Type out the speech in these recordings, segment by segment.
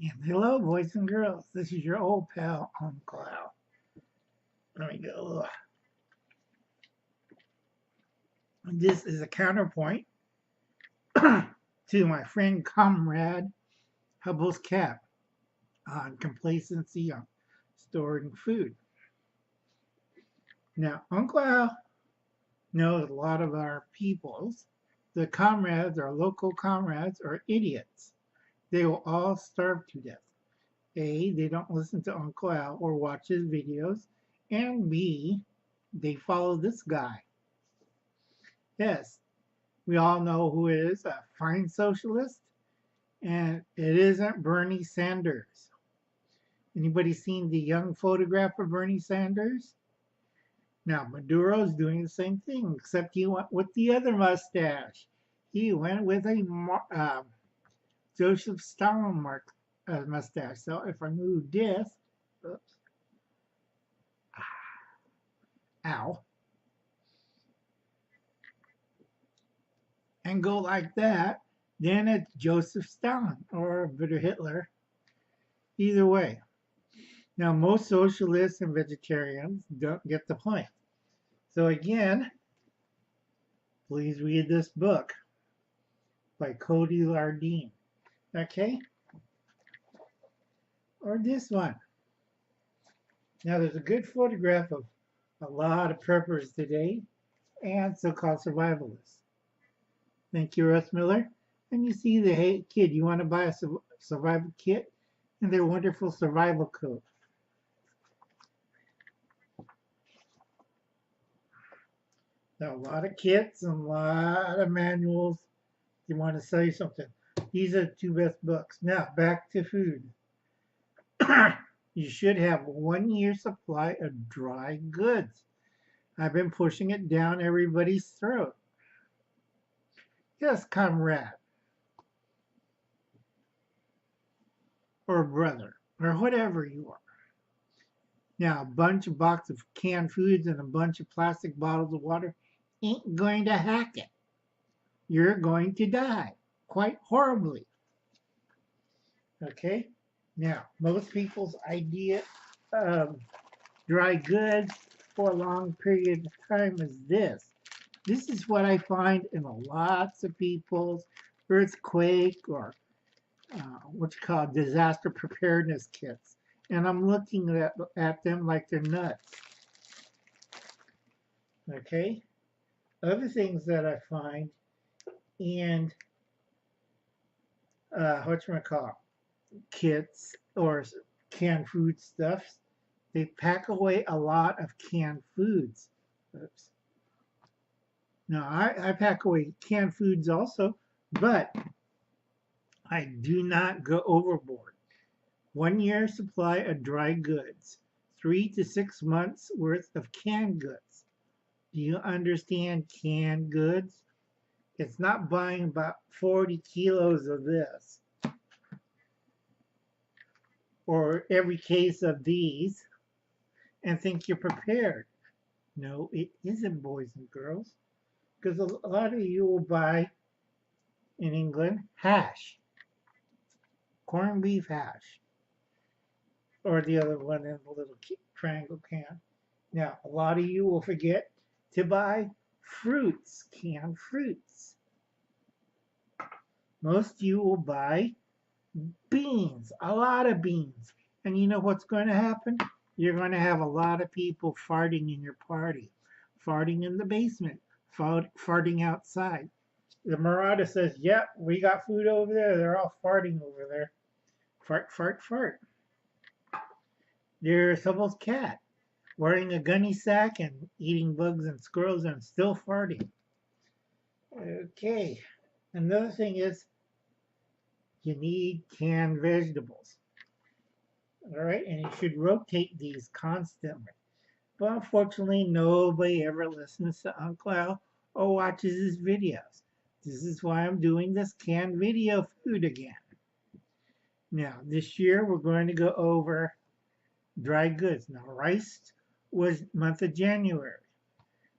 And hello, boys and girls. This is your old pal, Uncle Al. Let me go. This is a counterpoint to my friend comrade Hubble's Cap on complacency on storing food. Now, Uncle Al knows a lot of our peoples. The comrades, our local comrades, are idiots. They will all starve to death. A, they don't listen to Uncle Al or watch his videos. And B, they follow this guy. Yes, we all know who it is, a fine socialist, and it isn't Bernie Sanders. Anybody seen the young photograph of Bernie Sanders? Now, Maduro's doing the same thing, except he went with the other mustache. He went with a Joseph Stalin mustache. So if I move this, oops, ow, and go like that, then it's Joseph Stalin or Bitter Hitler. Either way. Now, most socialists and vegetarians don't get the point. So again, please read this book by Cody Lardine. Okay? Or this one. Now, there's a good photograph of a lot of preppers today and so-called survivalists. Thank you, Russ Miller. And you see the hey kid, you want to buy a survival kit and their wonderful survival coat. Now, a lot of kits and a lot of manuals. You want to sell you something. These are the two best books. Now, back to food. You should have 1 year supply of dry goods. I've been pushing it down everybody's throat. Yes, comrade, or brother, or whatever you are. Now, a box of canned foods and a bunch of plastic bottles of water ain't going to hack it. You're going to die quite horribly. Okay? Now, most people's idea of dry goods for a long period of time is this. This is what I find in lots of people's earthquake or what you call disaster preparedness kits. And I'm looking at them like they're nuts. Okay? Other things that I find in whatchamacallit, kits or canned food stuffs, they pack away a lot of canned foods. Oops. Now, I pack away canned foods also, but I do not go overboard. 1 year supply of dry goods, 3 to 6 months worth of canned goods. Do you understand canned goods? It's not buying about 40 kilos of this or every case of these and think you're prepared. No, it isn't, boys and girls, because a lot of you will buy in England hash, corned beef hash, or the other one in the little triangle can. Now, a lot of you will forget to buy fruits, canned fruits. Most of you will buy beans, a lot of beans. And you know what's going to happen? You're going to have a lot of people farting in your party, farting in the basement, farting outside. The Marauder says, yep, we got food over there. They're all farting over there. Fart, fart, fart. There's someone's cat wearing a gunny sack and eating bugs and squirrels and still farting. Okay. Another thing is you need canned vegetables. All right, and you should rotate these constantly. But unfortunately, nobody ever listens to Uncle Al or watches his videos. This is why I'm doing this canned video food again. Now, this year we're going to go over dry goods. Now, rice was month of January.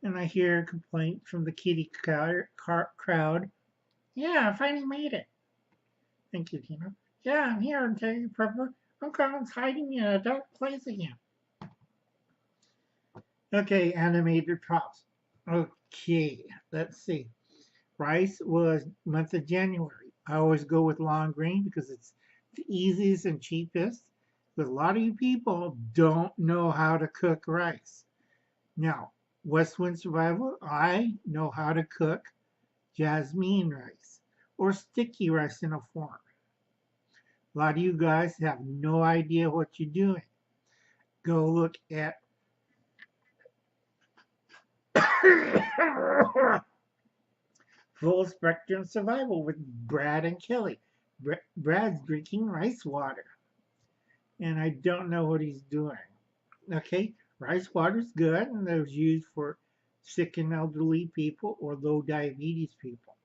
And I hear a complaint from the kitty crowd. Yeah, I finally made it. Thank you, Tina. Yeah, I'm here, and tell you, Pepper. Uncle Alan's hiding in a dark place again. Okay, animated props. Okay, let's see. Rice was month of January. I always go with long grain because it's the easiest and cheapest. Because a lot of you people don't know how to cook rice. Now, West Wind Survival, I know how to cook jasmine rice or sticky rice in a form. A lot of you guys have no idea what you're doing. Go look at Full Spectrum Survival with Brad and Kelly. Brad's drinking rice water, and I don't know what he's doing. Okay, rice water is good, and it was used for sick and elderly people or low diabetes people.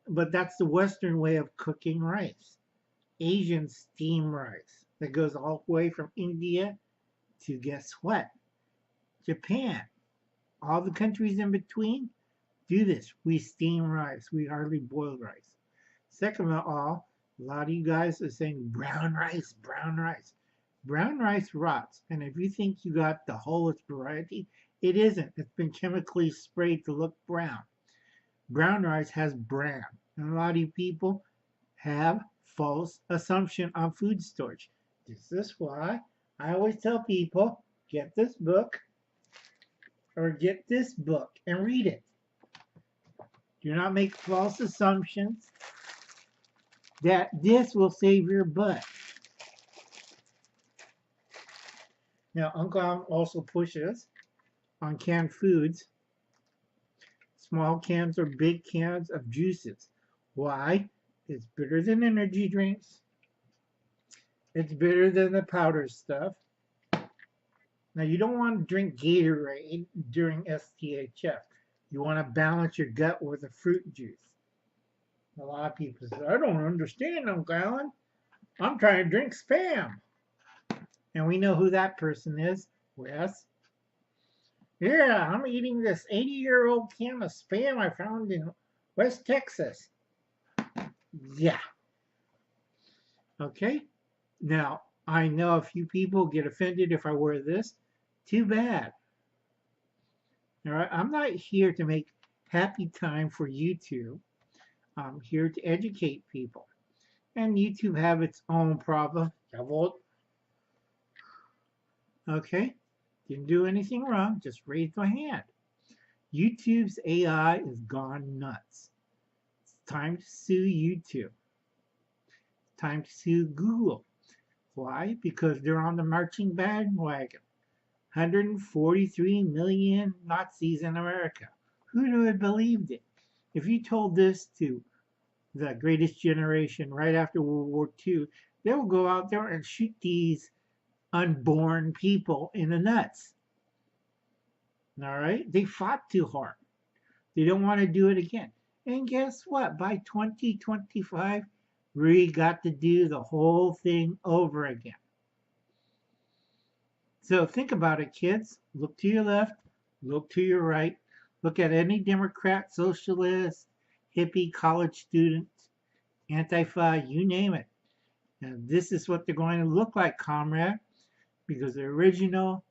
But that's the Western way of cooking rice. Asian steam rice that goes all the way from India to guess what? Japan. All the countries in between do this. We steam rice. We hardly boil rice. Second of all, a lot of you guys are saying brown rice, brown rice. Brown rice rots. And if you think you got the wholest variety, it isn't. It's been chemically sprayed to look brown. Brown rice has bran. And a lot of you people have false assumption on food storage. This is why I always tell people, get this book or get this book and read it. Do not make false assumptions that this will save your butt. Now, Uncle Al also pushes on canned foods, small cans or big cans of juices. Why? It's better than energy drinks. It's better than the powder stuff. Now, you don't want to drink Gatorade during STHF. You want to balance your gut with a fruit juice. A lot of people say, I don't understand, Uncle Alan. I'm trying to drink Spam. And we know who that person is, Wes. Yeah, I'm eating this 80-year-old can of Spam I found in West Texas. Yeah. Okay. Now, I know a few people get offended if I wear this. Too bad. All right. I'm not here to make happy time for YouTube. I'm here to educate people. And YouTube have its own problem. Okay. Didn't do anything wrong. Just raised my hand. YouTube's AI is gone nuts. It's time to sue YouTube. It's time to sue Google. Why? Because they're on the marching bandwagon. 143 million Nazis in America. Who would have believed it? If you told this to the greatest generation right after World War II, they will go out there and shoot these unborn people in the nuts. All right? They fought too hard. They don't want to do it again. And guess what? By 2025, we got to do the whole thing over again. So think about it, kids. Look to your left, look to your right. Look at any Democrat, socialist, hippie, college student, Antifa, you name it. And this is what they're going to look like, comrade, because the original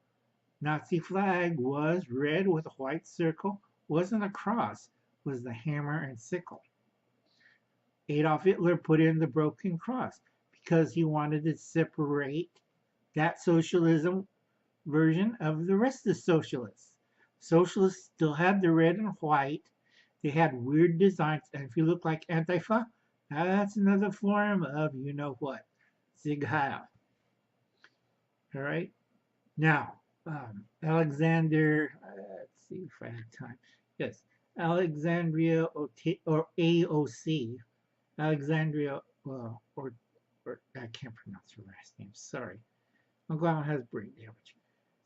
Nazi flag was red with a white circle, wasn't a cross, was the hammer and sickle. Adolf Hitler put in the broken cross because he wanted to separate that socialism version of the rest of the socialists. Socialists still had the red and white. They had weird designs, and if you look like Antifa, that's another form of you know what, Sig Heil. All right. Now, Alexander. Let's see if I have time. Yes, Alexandria or AOC. Alexandria, or I can't pronounce her last name. Sorry. Uncle Alan has brain damage.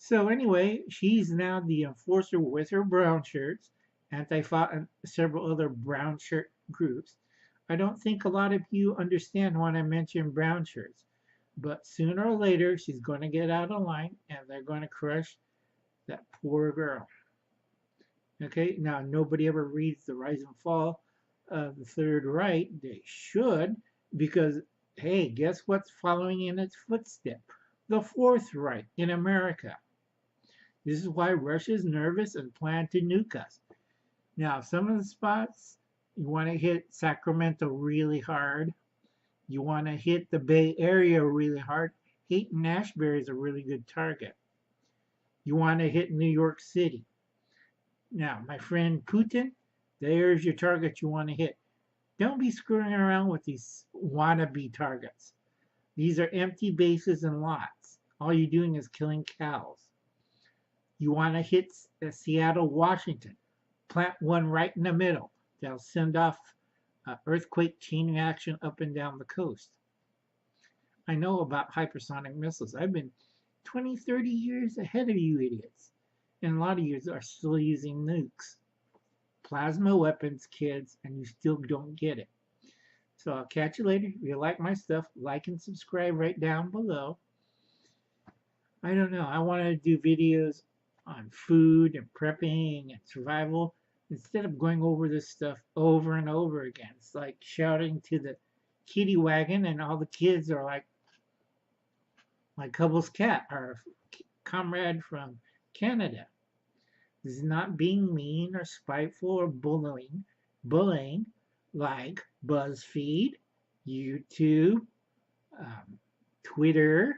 So anyway, she's now the enforcer with her brown shirts, Antifa and several other brown shirt groups. I don't think a lot of you understand when I mention brown shirts, but sooner or later she's going to get out of line and they're going to crush that poor girl. Okay, now nobody ever reads the rise and fall of the Third Reich. They should, because Hey, guess what's following in its footstep? The Fourth Reich in America. This is why Russia's nervous and plan to nuke us. Now, some of the spots, you want to hit Sacramento really hard. You want to hit the Bay Area really hard. Haight Ashbury is a really good target. You want to hit New York City. Now, my friend Putin, there's your target you want to hit. Don't be screwing around with these wannabe targets. These are empty bases and lots. All you're doing is killing cows. You want to hit Seattle, Washington. Plant one right in the middle. They'll send off earthquake chain reaction up and down the coast. I know about hypersonic missiles. I've been 20, 30 years ahead of you idiots. And a lot of you are still using nukes. Plasma weapons, kids, and you still don't get it. So I'll catch you later. If you like my stuff, like and subscribe right down below. I don't know. I want to do videos on food and prepping and survival instead of going over this stuff over and over again. It's like shouting to the kitty wagon and all the kids are like my Cubble's cat, our comrade from Canada. This is not being mean or spiteful or bullying like BuzzFeed, YouTube, Twitter.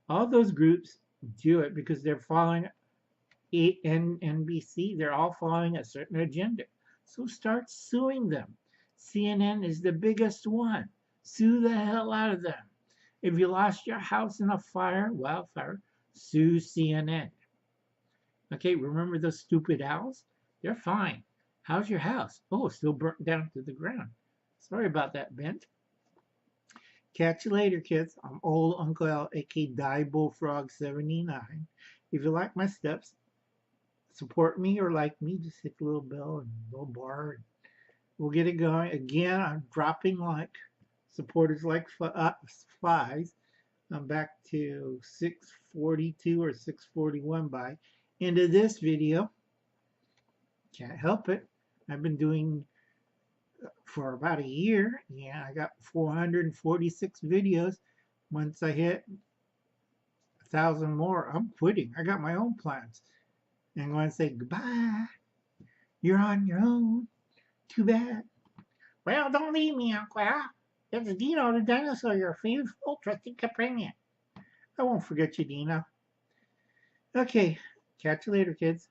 All those groups do it because they're following NBC. They're all following a certain agenda. So start suing them. CNN is the biggest one. Sue the hell out of them. If you lost your house in a wildfire, sue CNN. Okay, remember those stupid owls? They're fine. How's your house? Oh, still burnt down to the ground. Sorry about that, Bent. Catch you later, kids. I'm old Uncle Al, aka Diebulfrog79. If you like my steps, support me or like me, just hit the little bell and little bar. And we'll get it going. Again, I'm dropping like supporters like flies. I'm back to 642 or 641 by end of this video. Can't help it. I've been doing for about a year. Yeah, I got 446 videos. Once I hit 1,000 more, I'm quitting. I got my own plans. And I'm going to say goodbye. You're on your own. Too bad. Well, don't leave me, Uncle Al. It's Dino the dinosaur, your faithful, trusted companion. I won't forget you, Dino. Okay, catch you later, kids.